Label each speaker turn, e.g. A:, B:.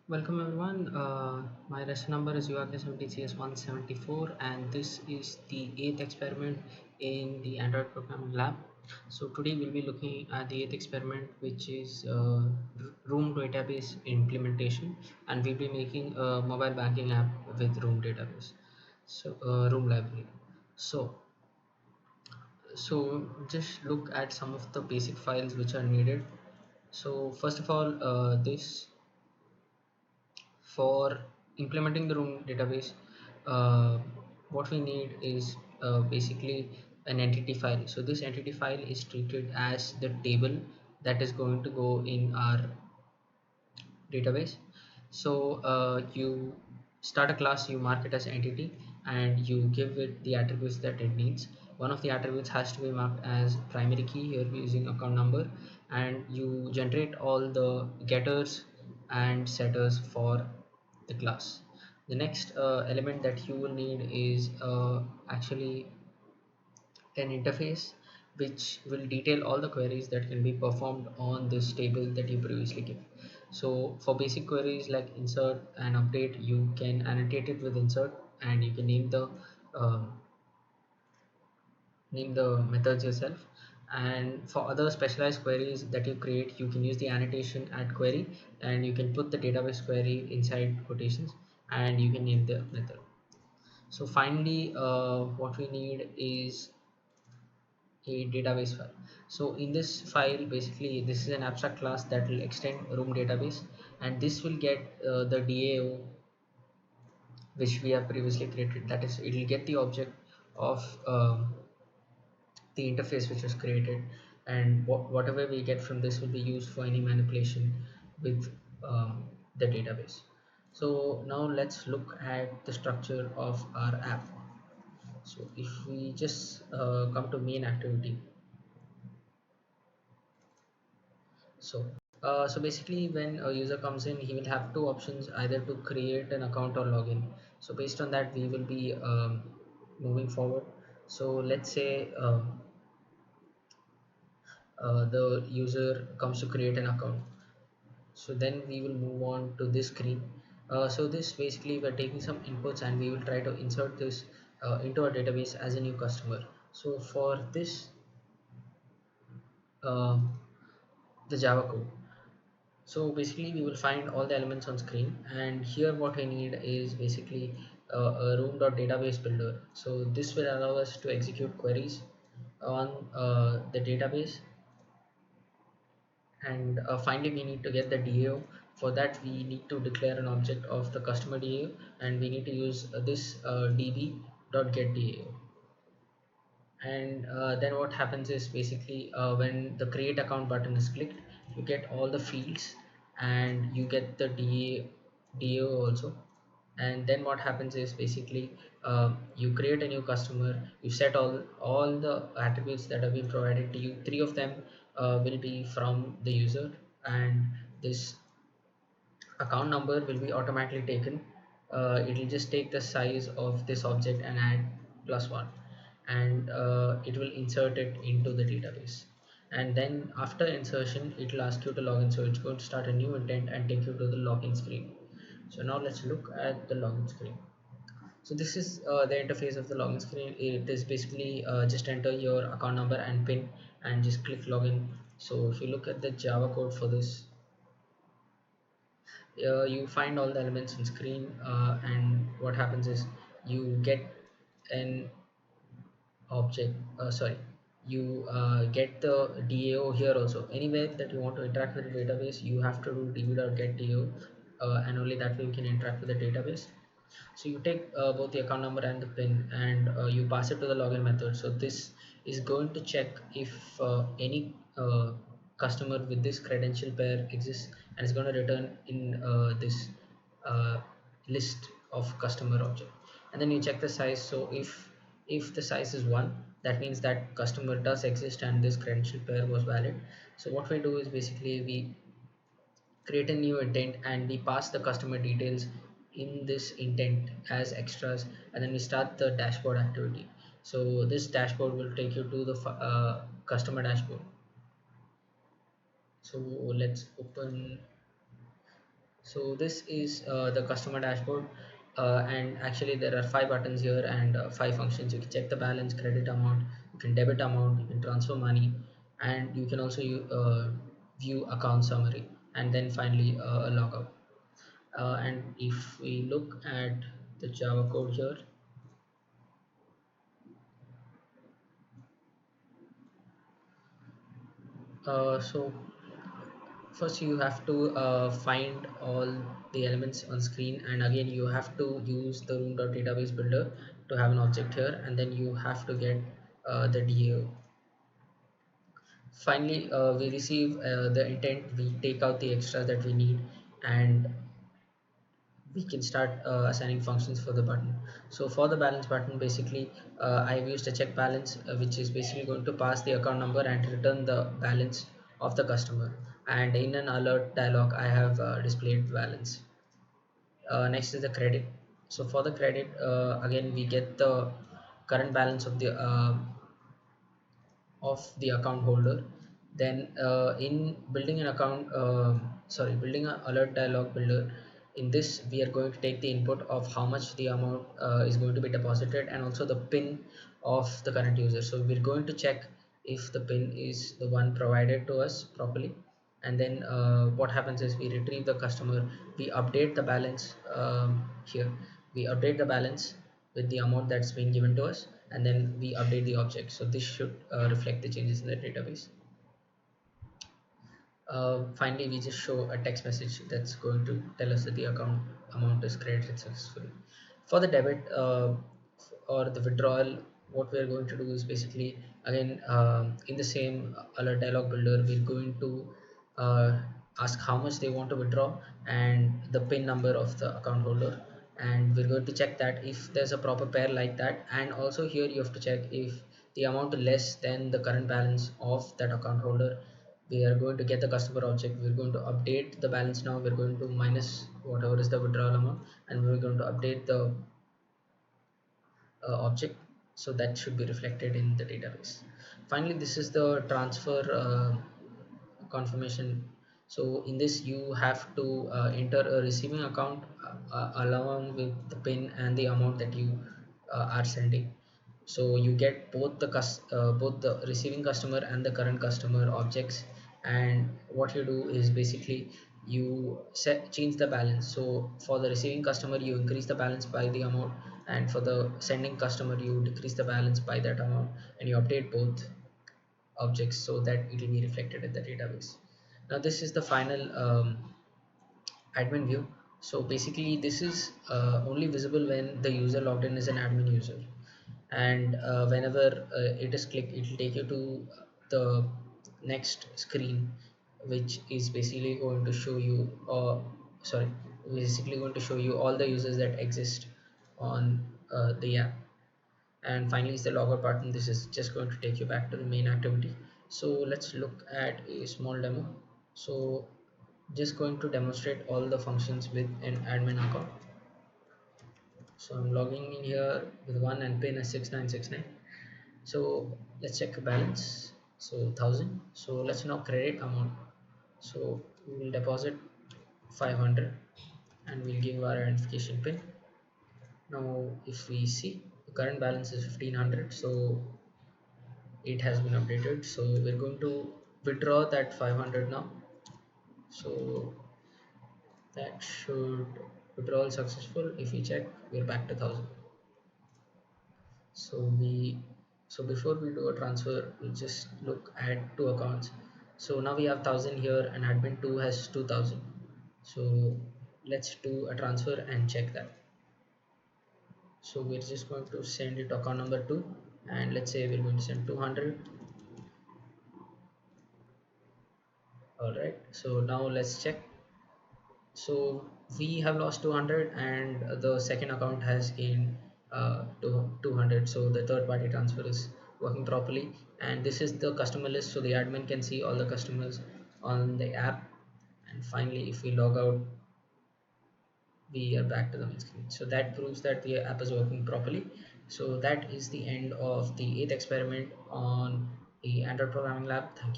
A: Welcome everyone. My lesson number is URK70CS174 and this is the 8th experiment in the Android programming lab. So today we'll be looking at the 8th experiment, which is Room database implementation, and we'll be making a mobile banking app with Room database. So Room library. So just look at some of the basic files which are needed. So first of all, this for implementing the room database, uh, what we need is basically an entity file. So this entity file is treated as the table that is going to go in our database. So you start a class, you mark it as entity, and you give it the attributes that it needs. One of the attributes has to be marked as primary key. Here we're using account number, and you generate all the getters and setters for the class. The next element that you will need is actually an interface which will detail all the queries that can be performed on this table that you previously give. So for basic queries like insert and update, you can annotate it with insert, and you can um, name the methods yourself. And for other specialized queries that you create, you can use the annotation at query, and you can put the database query inside quotations, and you can name the method. So finally, what we need is a database file. So in this file, basically this is an abstract class that will extend room database, and this will get the DAO which we have previously created. That is, it will get the object of the interface which was created, and whatever we get from this will be used for any manipulation with the database. So now let's look at the structure of our app. So if we just come to main activity. So basically, when a user comes in, he will have two options, either to create an account or login. So based on that, we will be moving forward. So let's say the user comes to create an account. So then we will move on to this screen. So this basically we're taking some inputs, and we will try to insert this into our database as a new customer. So for this, uh, the Java code. So basically we will find all the elements on screen, and here what we need is basically a room.database builder. So this will allow us to execute queries on the database, and finally we need to get the DAO. For that we need to declare an object of the customer DAO, and we need to use this db.getDAO. And then what happens is basically when the create account button is clicked, you get all the fields, and you get the DAO also. And then what happens is basically you create a new customer, you set all the attributes that have been provided to you. Three of them will be from the user, and this account number will be automatically taken. It will just take the size of this object and add +1, and it will insert it into the database. And then after insertion, it will ask you to login. So it's going to start a new intent and take you to the login screen. So now let's look at the login screen. So this is the interface of the login screen. It is basically just enter your account number and PIN, and just click login. So if you look at the Java code for this, you find all the elements on screen, and what happens is you get an object, sorry, you get the DAO here also. Anywhere that you want to interact with the database, you have to do db.getDAO, and only that way you can interact with the database. So you take both the account number and the PIN, and you pass it to the login method. So this is going to check if any customer with this credential pair exists, and it's going to return in this uh, list of customer object. And then you check the size. So if the size is 1, that means that customer does exist and this credential pair was valid. So what we do is basically we create a new intent, and we pass the customer details in this intent as extras, and then we start the dashboard activity. So this dashboard will take you to the customer dashboard. So let's open So this is the customer dashboard, and actually there are five buttons here and five functions. You can check the balance, credit amount, you can debit amount, you can transfer money, and you can also view account summary, and then finally a logout. And if we look at the Java code here, so first you have to find all the elements on screen, and again you have to use the room.database builder to have an object here, and then you have to get the DAO. Finally, we receive the intent, we take out the extra that we need, and we can start assigning functions for the button. So for the balance button, basically I've used a check balance, which is basically going to pass the account number and return the balance of the customer, and in an alert dialog I have displayed balance. Next is the credit. So for the credit, again we get the current balance of the account holder. Then in building an account, building an alert dialog builder, in this we are going to take the input of how much the amount is going to be deposited, and also the pin of the current user. So we're going to check if the pin is the one provided to us properly, and then what happens is we retrieve the customer, we update the balance. Here we update the balance with the amount that's been given to us, and then we update the object. So this should reflect the changes in the database. Finally, we just show a text message that's going to tell us that the account amount is credited successfully. For the debit or the withdrawal, what we're going to do is basically, again, in the same alert dialog builder, we're going to uh, ask how much they want to withdraw and the PIN number of the account holder. And we're going to check that if there's a proper pair like that. And also here you have to check if the amount less than the current balance of that account holder. We are going to get the customer object, we're going to update the balance. Now we're going to minus whatever is the withdrawal amount, and we're going to update the object, so that should be reflected in the database. Finally, this is the transfer confirmation. So in this you have to enter a receiving account along with the pin and the amount that you are sending. So you get both the receiving customer and the current customer objects, and what you do is basically you change the balance. So for the receiving customer you increase the balance by the amount, and for the sending customer you decrease the balance by that amount, and you update both objects so that it will be reflected in the database. Now this is the final admin view. So basically this is only visible when the user logged in as an admin user, and whenever it is clicked, it will take you to the next screen, which is basically going to show you sorry basically going to show you all the users that exist on the app. And finally is the logout button. This is just going to take you back to the main activity. So let's look at a small demo. So just going to demonstrate all the functions with an admin account. So I'm logging in here with one and pin is 6969. So let's check the balance. So 1000. So let's now credit amount. So we will deposit 500 and we'll give our identification pin. Now if we see, the current balance is 1500, so it has been updated. So we're going to withdraw that 500 now. So that should withdrawal successful. If we check, we're back to 1000. So before we do a transfer, we just look at two accounts. So now we have 1000 here and admin 2 has 2000. So let's do a transfer and check that. So we're just going to send it to account number 2, and let's say we're going to send 200. All right, so now let's check. So we have lost 200 and the second account has gained 200. So the third party transfer is working properly, and this is the customer list, so the admin can see all the customers on the app. And finally if we log out, we are back to the main screen. So that proves that the app is working properly. So that is the end of the eighth experiment on the Android programming lab. Thank you.